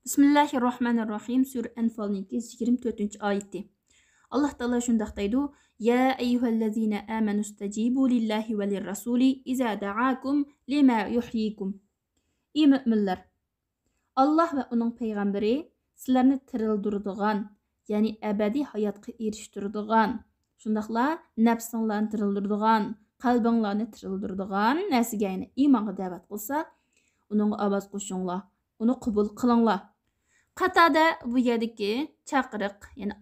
Bismillahirrahmanirrahim. Sura Anfal'ninki 24-oyati. Alloh taolo shundoq deydi: "Ya ayyuhallazina amanu stajibu lillahi va lirrasuli iza da'akum lima yuhyikum." Ey müminler, Allah va uning payg'ambari sizlarni tirildiradigan, ya'ni abadiy hayotga erishtiradigan, shundaqla nafsinglarni tirildiradigan, qalbinglarni tirildiradigan narsaga, ya'ni iymonga da'vat qilsa, uning ovoz qo'shinglar, uni qabul qilinglar. Qatada bu yerdagi chaqiriq, ya'ni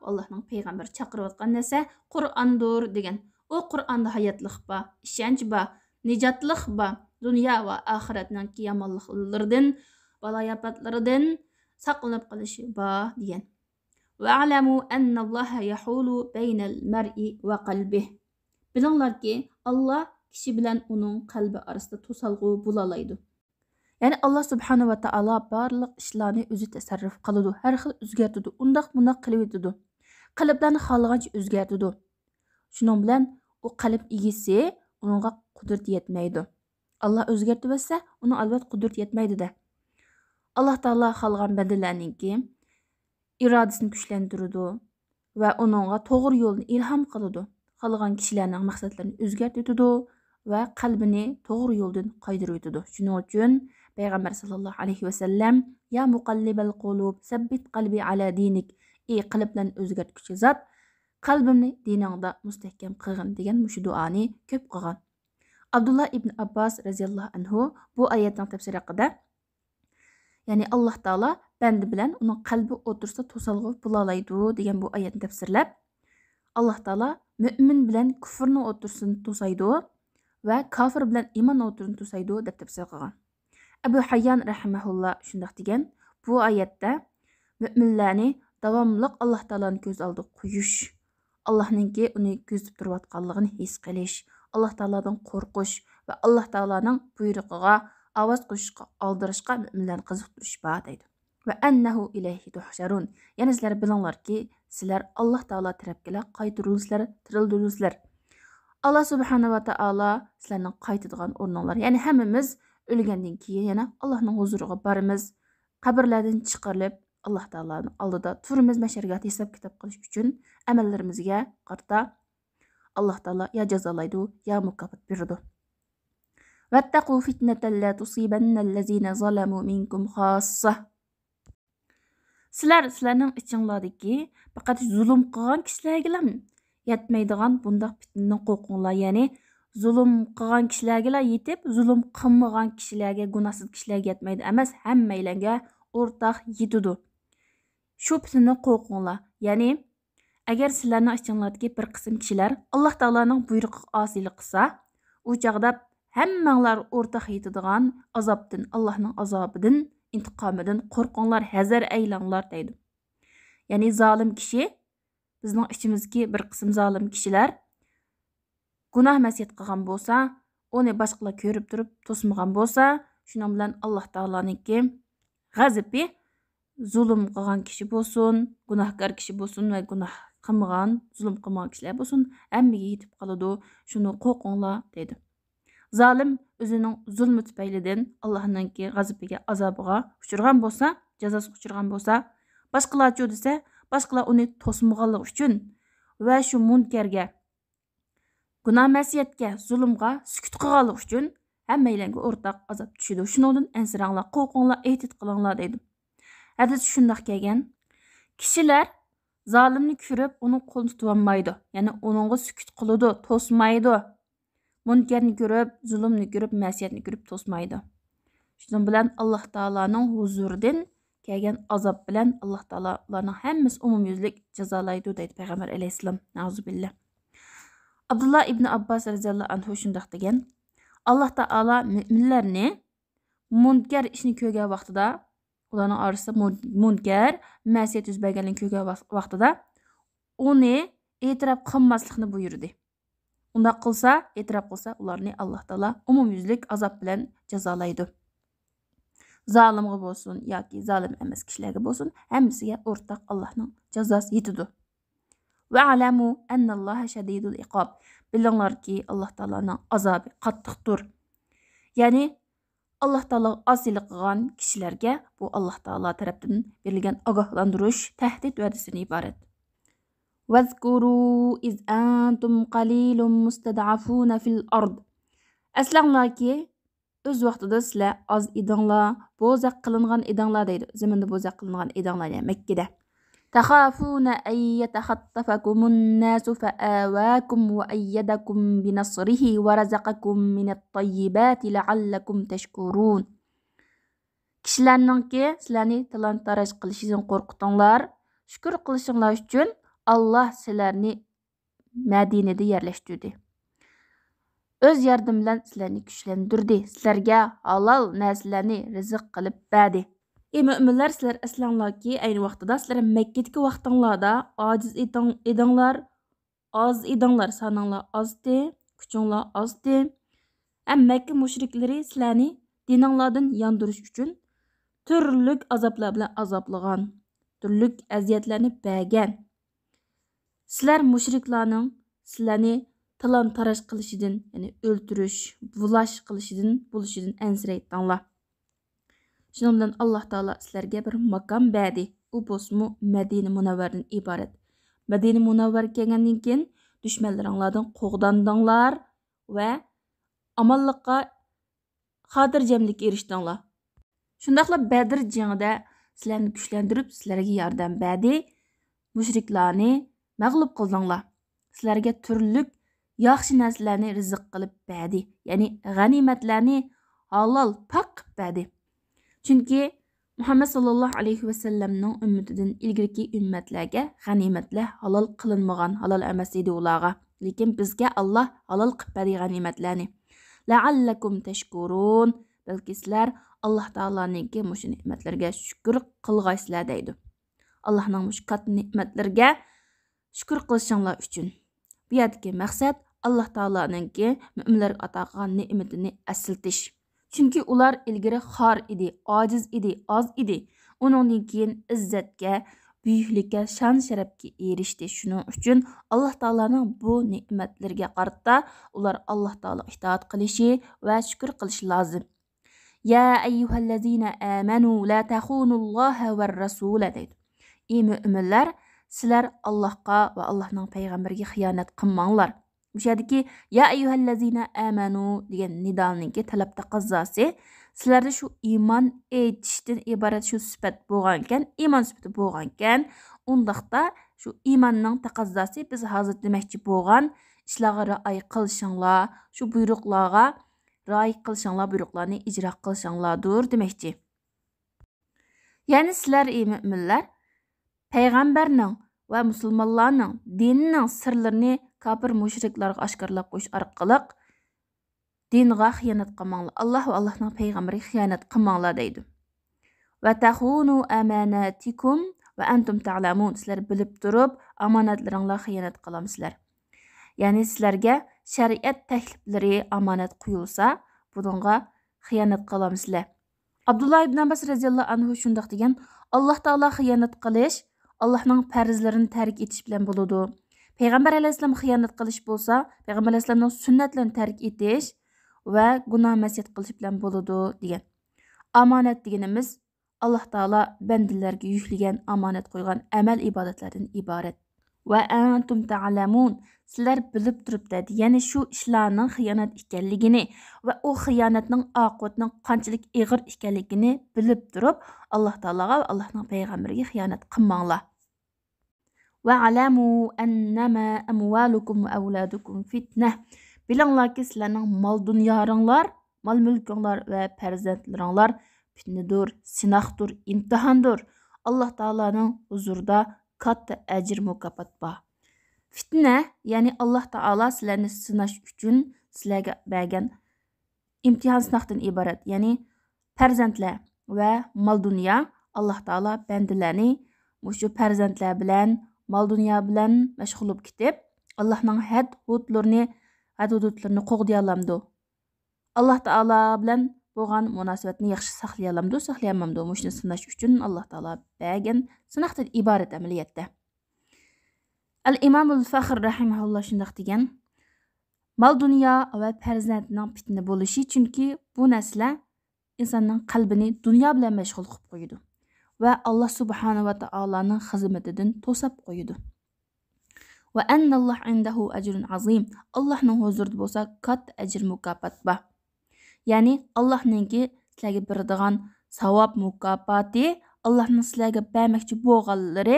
Allohning payg'ambari chaqirayotgan narsa Qur'ondir degan. O Qur'onda hayotlik bor, ishonch bor, nijotlik bor, dunyo va oxiratning yomonliklaridan, baloyopatlaridan saqlanib qolishi bor degan. Wa'lamu anna Alloha yahulu baynal mar'i va qalbihi. Bilinglarki, Alloh kishi bilan uning qalbi orasida to'salg'u bo'lalaydi. Yani Allah subhanahu wa ta'ala barliq ishlarni o'zi tasarruf qiladi. Har xil o'zgartirdi. Undaq bundoq qilib o'tadi. Qalblarni xohlagancha o'zgartirdi. Shuning bilan u qalb egisi uningga qudrat yetmaydi. Allah o'zgartib etsa, uni albatta qudrat yetmaydi-da. Alloh taolo xohlagan bandalarninki irodasini kuchlantiradi va uningga to'g'ri yo'lni ilhom qiladi. Xohlagan kishilarning maqsadlarini o'zgartiradi va qalbini to'g'ri yo'ldan qaytarib o'tadi. Shuning uchun Peygamber sallallahu aleyhi ve sellem ya muqallibal qulub sabbit qalbi ala dinik. Ey qalblarni o'zgartuvchi zot, qalbimni diningda mustahkam qilgin degan mushu duoni ko'p qilgan. Abdullah ibn Abbas radhiyallohu anhu bu oyatning tafsiri haqida, ya'ni Alloh taolo banda bilan uning qalbi o'tirsa to'salg'u bo'lalaydi degan bu oyatni tafsirlab, Alloh taolo mu'min bilan kufrni o'tirsini to'saydi va kofir bilan iymon o'tirini to'saydi deb tafsir qilgan. Abu Hayyan rahimahulloh shundoq degan, bu oyatda mu'minlarni davomli Alloh taoloning ko'z oldida qo'yish, Allohningki uni ko'zib turayotganligini his qilish, Alloh taolodan qo'rqish va Alloh taoloning buyrug'iga ovoz qo'shishga, oldirishga mu'minlarni qiziqtirish bor deydi. Va annahu ilayhi tuhsharun. Ya'ni sizlar bilinglarki, sizlar Alloh taolo tarafga qaytirilsizlar, tirildirsizlar. Allah subhanahu wa ta'ala sizlarning qaytadigan o'rninglar. Ya'ni hammamiz o'lgandan keyin yana Allohning huzuriga boramiz. Qabrlardan chiqarilib, Alloh taolaning oldida turimiz, mashargat hisob kitob qilish uchun amallarimizga qarta Alloh taolo ya jazolaydi, ya mukofot beradi. Wattaqu fitnatan la tusibanna allazina zalamu minkum khassa. Sizlarning ichinglardagi faqat zulm qilgan kishilarga yetmaydigan bundaq fitnadan qo'rqinglar. Ya'ni zulm qilgan kishilarga yetib, zulm qilmagan kishilarga, gunohsiz kishilarga yetmaydi emas, hammalarga o'rtaq yetadi. Shu fitnadan qo'rqinglar. Ya'ni agar sizlarning ichinglardagi bir qism kishilar Alloh taolaning buyrug'iga osiylik qilsa, u chaqda hammanglar o'rtaq yetadigan azobdan, Allohning azobidan, intiqomidan qo'rqinglar, hazar aylanglar deydi. Ya'ni zolim kishi, bizning ichimizdagi bir qism zolim kishilar gunoh masiyat qilgan bo'lsa, uni boshqalar ko'rib turib to'smagan bo'lsa, shuning bilan Alloh taoloninki g'azabi zulm qilgan kishi bo'lsin, gunohkor kishi bo'lsin va gunoh qilmagan, zulm qilmagan kishilar bo'lsin, hammaga yetib qoladi. Shuni qo'rqinglar dedi. Zolim o'zining zulmi tufaylidan Allohninki g'azabiga, azobiga uchirgan bo'lsa, jazosiga uchirgan bo'lsa, boshqalarchi desa, boshqalar uni to'smaganligi uchun va shu munkarga, gunoh masiyatga, zulmga sukut qilganligi uchun hammalarga o'rtaq azob tushadi. Shuningdan ansiranglar, qo'rqinglar, ehtiyot qilinglar deydi. Hadis shundoq kelgan. Kishilar zolimni ko'rib, uni qo'lini tutib olmaydi. Ya'ni uningga sukut qiladi, to'smaydi. Munkarni ko'rib, zulmni ko'rib, masiyatni ko'rib to'smaydi. Shuning bilan Alloh taolaning huzuridan kelgan azob bilan Alloh taolo ularning hammasi umumyuzlik jazolaydi deydi Payg'ambar alayhisalom. Nauzubillah. Abdullah ibn Abbas radhiyallohu anhu shundoq degan. Alloh taolo mu'minlarni munkar ishni ko'rgan vaqtida, ularning orasida munkar, masiyat yuz berganligini ko'rgan vaqtida uni e'tirof qilmaslikni buyurdi. Unda qilsa, e'tirof qilsa, ularni Alloh taolo umumyuzlik azob bilan jazolaydi. Zolimga bo'lsin yoki zolim emas kishilarga bo'lsin, hammasiga o'rtaq Allohning jazosi yetadi. Va alamu annalloha shadidul iqob. Bilinglarki, Alloh taolaning azobi qattiqdir. Ya'ni Allah Taala asili qilgan kishilarga bu Alloh Taala tarafdan berilgan ogohlantirish, tahdid va'dasidan iborat. Vazkuru iz antum qalilun mustad'afuna fil ard. Aslanglarki o'z vaqtida sizlar oz edinglar, bo'zaq qilingan edinglar deydi. Zaminda bo'zaq qilingan edinglar yani Makkada. Takhafuna ay yatakhaffafakumun nasu fa'awakum wa ayyadakum bi nasrihi wa razaqakum minat tayyibati la'allakum tashkurun. Kishilarningki sizlarni talon-taroj qilishidan qo'rqitinglar, shukr qilishinglar uchun Allah sizlarni Madinada yerlashtirdi. Öz yardım bilan sizlarni kuchlantirdi. Sizlarga halol narsalarni rizq qilib berdi. Ey müminler, sizlar aslanglarki ayni vaqtida sizlar Makkadagi vaqtinglarda ojiz edinglar, oz edinglar, saninglar ozdi, kuchinglar ozdi. Ham Makka mushriklari sizlarni dininglardan yondirish uchun turli azoblar bilan azoblagan, turli aziyatlarni bergan. Sizlar mushriklarning sizlarni talon-taroj qilishidan, ya'ni o'ltirish, bulash qilishidan, bo'lishidan ansiraytinglar. Shuning bilan Alloh taolo sizlarga bir makon berdi. U bo'lsa Madina Munavvardan iborat. Madina Munavvar kelgandan keyin dushmanlaringlardan qo'g'dandinglar va amonlikqa xotirjamlikka erishdinglar. Shundaqla Badr jangida sizlarni kuchlantirib, sizlarga yordam berdi. Mushriklarni mag'lub qildinglar. Sizlarga turli yaxshi narsalarni rizq qilib berdi. Ya'ni g'animatlarni halol pok qilib berdi. Chunki Muhammad sallallohu alayhi va sallamning ummatidan ilgirki ummatlarga g'animatlar halol qilinmagan, halol emas edi ularga. Lekin bizga Alloh halol qilib berdi g'animatlarni. La'allakum tashkurun. Balki sizlar Alloh taoloning mush ne'matlarga shukr qilgaysizlar deydi. Allohning mush katta ne'matlarga shukr qilishinglar uchun. Bu yerdagi maqsad Alloh taoloning mu'minlarga ato qilgan ne'matini aslatish. Chunki ular ilgari xor edi, ojiz edi, oz edi. Uningdan keyin izzatga, buyuklikka, shon-sharafga erishdi. Shuning uchun Alloh taolaning bu ne'matlarga qarata ular Alloh taolo itoat qilishi va shukr qilishi lozim. Ya ayyuhallazina amanu la takhunulloha var rasula deydi. Ey mu'minlar, sizlar Allohga va Allohning payg'ambariga xiyonat qilmanglar. O'shadiki ya ayyuhallazina amanu degan nidolninki talab taqozosi sizlarda shu iymon etishdan iborat shu sifat bo'lgan ekan, iymon sifati bo'lgan ekan, undaqda shu iymonning taqozosi biz hozir demoqchi bo'lgan ishlarga rioya qilishinglar, shu buyruqlarga rioya qilishinglar, buyruqlarni ijro qilishinglardir demoqchi. Ya'ni sizlar ey mu'minlar payg'ambarning va musulmonlarning dinining sirlarini kafir mushriklarga oshkorlab qo'yish orqali dinga xiyonat qilmanglar. Alloh va Allohning payg'ambariga xiyonat qilmanglar deydi. Va tahunu amanatikum va antum ta'lamun. Sizlar bilib turib omonatlaringlarga xiyonat qilamsizlar. Ya'ni sizlarga shariat takliflari omonat qo'yilsa, bunga xiyonat qilamsizlar. Abdullah ibn Abbas radhiyallohu anhu shundoq degan: Alloh taolo xiyonat qilish Allohning farzlarini tark etish bilan bo'ladi. Payg'ambar alayhisalom xiyonat qilish bo'lsa, payg'ambar alayhisalomning sunnatlarini tark etish va gunoh masiyat qilish bilan bo'ladi degan. Omonat deganimiz Alloh taolo bandalarga yuklagan, omonat qo'ygan amal ibodatlardan iborat. Va antum ta'lamun. Sizlar bilib turibdi, ya'ni shu ishlarning xiyonat ekanligini va u xiyonatning oqibatining qanchalik og'ir ekanligini bilib turib, Alloh taologa va Allohning payg'ambariga xiyonat qilmanglar. Va alamu annama amwalukum va avladukum fitnah. Bilinglarki sizlarning mol dunyoringlar, mol mulkinglar va farzandlaringlar fitnadir, sinoqdir, imtihondir. Alloh taoloning huzurida katta ajr mukofot bor. Fitna, ya'ni Alloh taolo sizlarni sinash uchun sizlarga bergan imtihon sinoqdan iborat. Ya'ni farzandlar va mol dunyo Alloh taolo bandalarni mushu farzandlar bilan, mol dunyo bilan mashg'ul bo'lib ketib, Allohning hududlarini qo'g'diy olamdi. Alloh taolo bilan bo'lgan munosabatni yaxshi saqlay olamdi, saqlay olmamdi. Mushuni sinash uchun Alloh taolo bergan sinoqdan iborat amaliyotda. Al-Imam al-Fakhr rahimahulloh shundoq degan: mol dunyo va farzandning fitna bo'lishi chunki bu narsalar insonning qalbini dunyo bilan mashg'ul qilib qo'yadi va Alloh subhanahu va taoloning xizmatidan to'sab qo'yadi. Va annalloh indahu ajrun azim. Allohning huzurida bo'lsa katta ajr mukofot bor. Ya'ni Allohninki sizlarga beradigan savob mukofoti, Allohning sizlarga bermoqchi bo'lganlari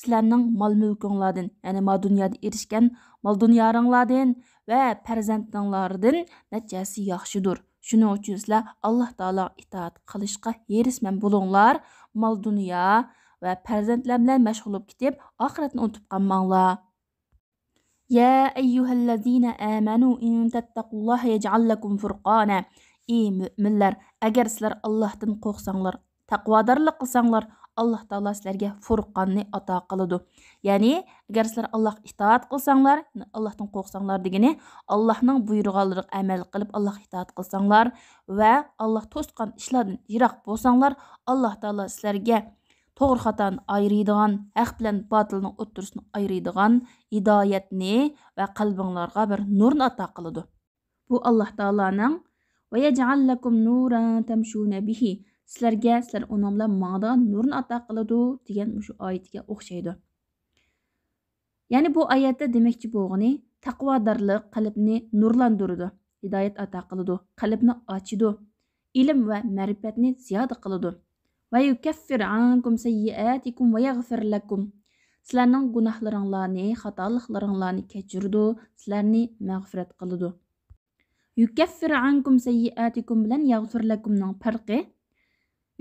sizlarning mol mulkinglardan, ya'ni ma dunyoda erishgan mol dunyoringlardan va farzandinglardan natijasi yaxshidir. Shuning uchun sizlar Alloh taolo itoat qilishga herisman bo'linglar. Mol dunyo va farzandlar bilan mashg'ul bo'lib ketib, oxiratni unutib qolmanglar. Ya ayyuhallazina amanu in tattaqulloha yaj'al lakum furqana. Ey mu'minlar, agar sizlar Allohdan qo'rqsanglar, taqvodorlik qilsanglar, Alloh taolo sizlarga furqonni ato qiladi. Ya'ni agar sizlar Alloh itoat qilsanglar, Allohdan qo'rqsanglar degani, Allohning buyrug'anlariga amal qilib Alloh itoat qilsanglar va Alloh to'sgan ishlardan yiroq bo'lsanglar, Alloh taolo sizlarga to'g'ri xatoni ayiradigan, haq bilan botilning o'ttirisini ayiradigan hidoyatni va qalbinglarga bir nurni ato qiladi. Bu Alloh taoloning va yaj'al lakum nuran tamshuna bihi. Sizlarga sizlar uning bilan ma'dan nurni ato qiladi degan shu oyatga o'xshaydi. Ya'ni bu oyatda demoqchi bo'lgani taqvodorlik qalbni nurlantiradi, hidoyat ato qiladi, qalbni ochadi, ilm va ma'rifatni ziyoda qiladi. Va yukaffir ankum sayyiatikum va yaghfir lakum. Sizlarning gunohlaringlarni, xatoliklarni kechirdi, sizlarni mag'firat qiladi. Yukaffir ankum sayyiatikum bilan yaghfir lakumning farqi.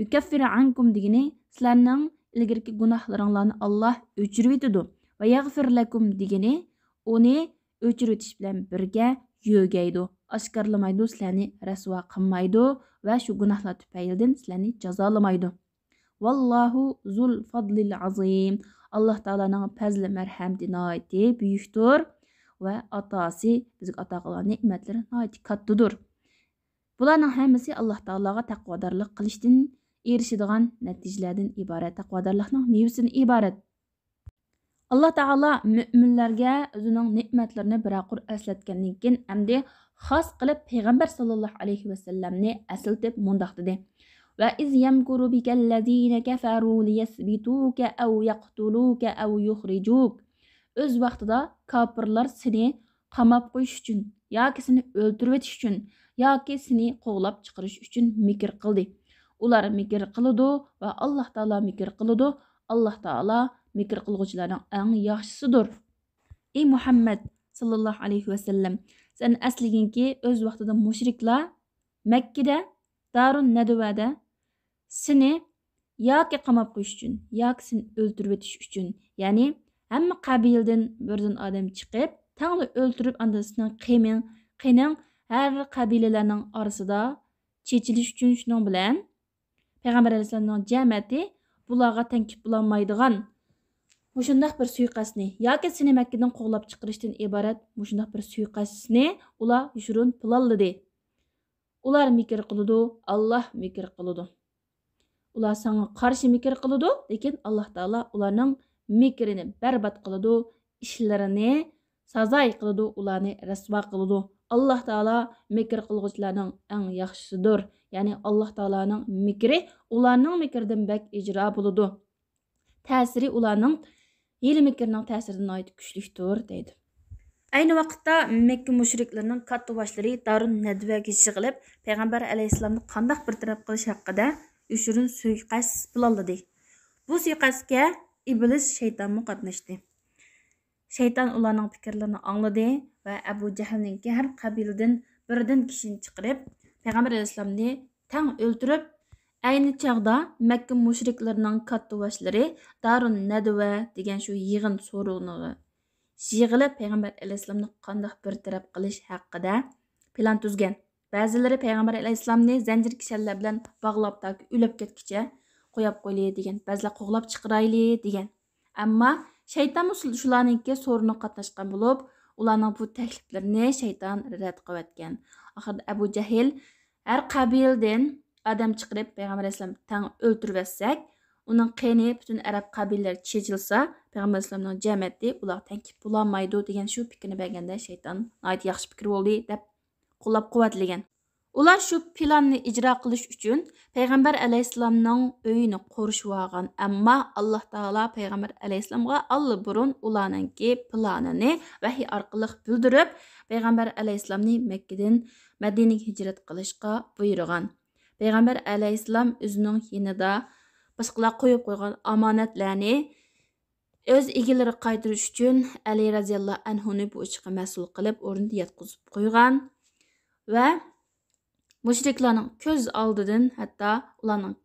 Yukaffir ankum degani sizlarning ilgirki gunohlaringlarni Alloh o'chirib etadi. Va yaghfir lakum degani uni o'chirib etish bilan birga yo'gaydi, oshkorlamaydi, sizlarni rasvo qilmaydi va shu gunohlar tufaylidan sizlarni jazolamaydi. Vallohu zul fadlil azim. Alloh taolaning fazli marhamati nihoyatda buyukdir va atasi bizga ato qilgan ne'matlari nihoyatda kattadir. Bularning hammasi Alloh taologa taqvodorlik qilishdan erishadigan natijalardan iborat, taqvodorlikning mevasidan iborat. Alloh taolo mu'minlarga o'zining ne'matlarini biraqur eslatgandan keyin hamda xos qilib payg'ambar sallallohu alayhi vasallamni aslatib mundoq dedi. Va iz yamkuru bikallazina kafaru liyasbituka aw yaqtuluka aw yukhrijuk. O'z vaqtida kofirlar seni qamab qo'yish uchun yoki seni o'ldirib etish uchun yoki seni qo'g'lab chiqarish uchun mikr qildi. Ular mikr qiladi va Alloh taolo mikr qiladi. Alloh taolo mikr qilguvchilarning eng yaxshisidir. Ey Muhammad sallallohu alayhi vasallam, sen asliginki o'z vaqtida mushriklar Makkada Darun Nadvada seni yoki qamab qo'yish uchun yoki seni o'ldirib etish uchun, ya'ni hamma qabildan birdan odam chiqib, tangli o'ldirib andasini qining har qabilalarning orasida chechilish uchun shuning bilan Payg'ambar alayhisolamning jamiyati bularga tengib bo'lmaydigan mushundaq bir suiqasdni yoki seni Makkadan qo'g'lab chiqarishdan iborat mushundaq bir suiqasdni ular yushrun planladi. Ular mikr qiladi, Alloh mikr qiladi. Ular sana qarshi mikr qiladi, lekin Alloh taolo ularning mikrini barbod qiladi, ishlarini sazoy qiladi, ularni rasvo qiladi. Alloh taolo mikr qilguvchilarning eng yaxshisidir. Ya'ni Alloh taolaning mikri ularning mikridan bak ijro bo'ladi. Ta'siri ularning hiyla mikrning ta'siridan oid kuchlidir deydi. Ayni vaqtda Makka mushriklarining katta boshlari Darun Nadvaga yig'ilib, Payg'ambar alayhisolamni qandoq bir taraf qilish haqida yushirin suiqasd planladi. Bu suiqasdga iblis shaytonmi qatnashdi. Shayton ularning fikrlarini angladi va Abu Jahlning har qabiladan birdan kishini chiqarib, Payg'ambar alayhisolamni tang o'ldirib, ayni chog'da Makka mushriklarining katta boshlari Darun Nadva degan shu yig'in so'rovnoga yig'ilib Payg'ambar alayhisolamni qandoq bir taraf qilish haqida plan tuzgan. Ba'zilari Payg'ambar alayhisolamni zanjir kishanlar bilan bog'lab toki o'lib ketguncha qo'yib qo'yli degan, ba'zilar qo'g'lab chiqarayli degan. Ammo shayton shularningki so'rini qatnashgan bo'lib, ularning bu takliflarini shayton rad qilayotgan. Oxirida Abu Jahl har qabildan odam chiqarib Payg'ambar alayhisolam tang o'ldirib etsak, uning qini butun arab qabilalari chechilsa, Payg'ambar alayhisolamning jamiyati ular tankib bo'lmaydi degan shu fikrni berganda shayton ayt yaxshi fikr bo'ldi deb qo'llab-quvvatlagan. Ular shu planni icra qilish uchun payg'ambar alayhissalomning uyini qurishib olgan, ammo Alloh taolo payg'ambar alayhissalomga allburun ularningki planini vahiy orqali bildirib, payg'ambar alayhissalomni Makkadan Madinaga hijrat qilishga buyurgan. Payg'ambar alayhissalom o'zining yonida boshqalar qo'yib qo'ygan omonatlarni o'z egalari qaytarish uchun Ali radhiyallohu anhuni bu ishga mas'ul qilib o'rniga yotqizib qo'ygan va mushriklarning ko'z oldidan hatto ularning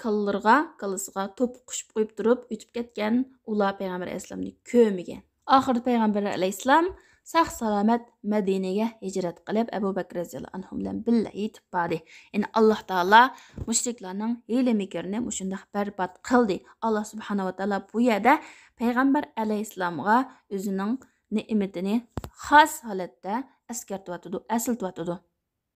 kallasiga to'p qushib qo'yib turib o'tib ketgan ular payg'ambar alayhissalomni ko'migan. Oxirida payg'ambar alayhissalom sog' salomat Madinaga hijrat qilib Abu Bakr radhiyallohu anhu bilan birga yetib bordi. Ya'ni Alloh taolo mushriklarning hiyla-mikrni mushundoq barbod qildi. Alloh subhanahu va taolo bu yerda payg'ambar alayhissalomga o'zining ne'matini xos holatda eskartyotidi.